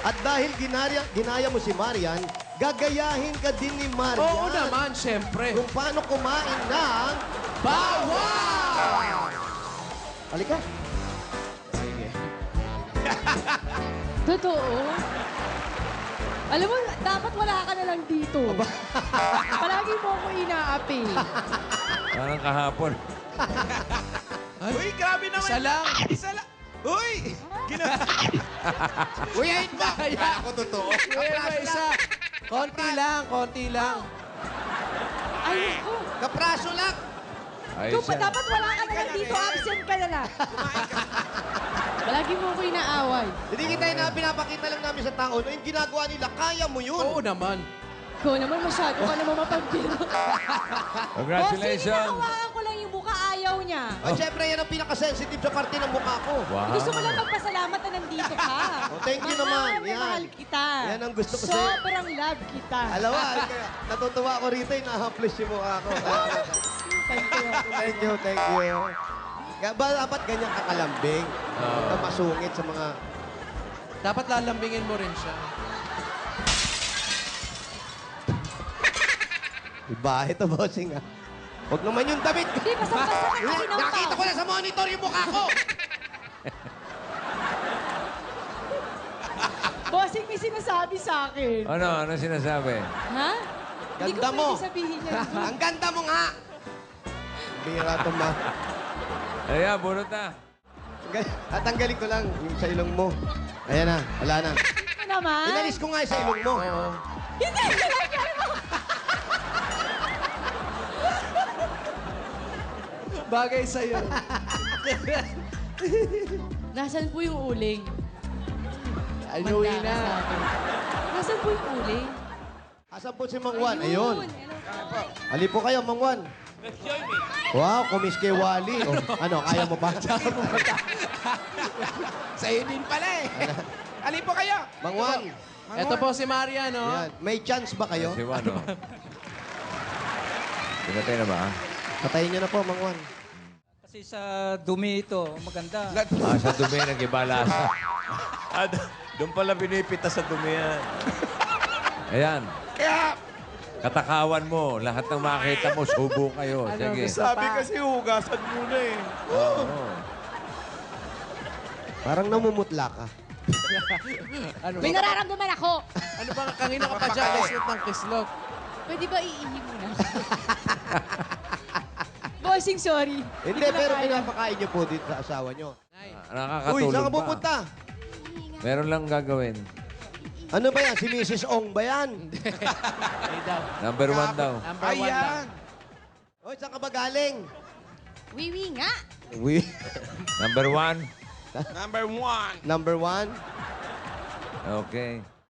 At dahil ginaya mo si Marian, gagayahin ka din ni Marian. Oo naman, syempre. Kung paano kumain ng... Bawang! Halika. Totoo? Alam mo, dapat wala ka na lang dito. Palagi mo ako inaapi. Parang kahapon. Uy, grabe naman. Isa lang. Isa lang. Uy! Uy, ayun ba? Kala ko totoo. Uy, isa. Konti lang, konti lang. Ay, ko. Kapraso lang. Ayos yan. Dapat wala ka na lang dito. Absent ka na lang. Palagi mo ako inaaway. Hindi kita pinapakita lang namin sa tao na yung ginagawa nila, kaya mo yun. Oo naman. Ikaw naman masyado ka naman mapagbiro. Congratulations. Hinahawakan ko lang yung mukha, ayaw niya. At syempre, yan ang pinaka-sensitive sa parte ng mukha ko. Wow. Gusto mo lang magpasalamat na nandito ka. Oh, thank you naman. Mahal na Yan. mahal kita. Yan ang gusto ko sa'yo. Sobrang love kita. Alam mo, kaya natutuwa ko rito, inahamplis yung mukha ko. Thank you. Thank you, thank you. Kaya ba dapat ganyan kakalambing? Na masungit sa mga... Dapat lalambingin mo rin siya. Iba, ito, bossing, ah. Huwag naman yung damit. Hindi, basang-basa ka kasi ng Nakita ko na sa monitor yung mukha ko. Bossing, may sinasabi sa akin. Ano sinasabi? Ha? Hindi ko Ganda mo. pwede sabihin yan. Ang ganda mo nga. Bira to, ma. Ayan, bunot na. At tanggalin ko lang yung sa ilong mo. Ayan na, wala na. Ano naman? Inalis ko nga yung sa ilong mo. Hindi, kailangan mo. Bagay sa'yo. Nasaan po yung uling? Inuwi Manda na. ka sa akin. Nasaan po yung uling? Asan po si Mang Juan? Ayun. Hello. Ali po kayo, Mang Juan. Wow, kumis kay Wally. Oh, ano, kaya mo pa? Sa'yo din pala eh. Alin po kayo? Mang Juan. Ito po si Maria, no? Yan. May chance ba kayo? Si Juan, oh. Pinatay na ba? Patayin niyo na po, Mang Juan. Kasi sa dumi ito, maganda. Sa dumi, nag-ibalasa. Doon pala pinipita sa dumi yan. Ayan. Kaya, Katakawan mo. Lahat ng makita mo, subo kayo. Sige. sabi kasi hugasan muna eh. Oo. Parang namumutla ka. Ano May ba? nararamdaman ako. Ano ba? Kanina ka pa dyan. Kislot ng kislot. Pwede ba iihi mo na? Bossing, sorry. Hindi, ko na pero kaya. pinapakain niyo po dito sa asawa niyo. Nay. Uy, Nakakatulog saan ka pa. pupunta? Meron lang gagawin. Ano ba yan? Si Mrs. Ong ba yan? Ay daw. Number 1 daw. Number 1 lang. Ayan. Uy, saan ka ba galing? Wiwi nga. Uy, Number 1. Number 1. number 1. Okay.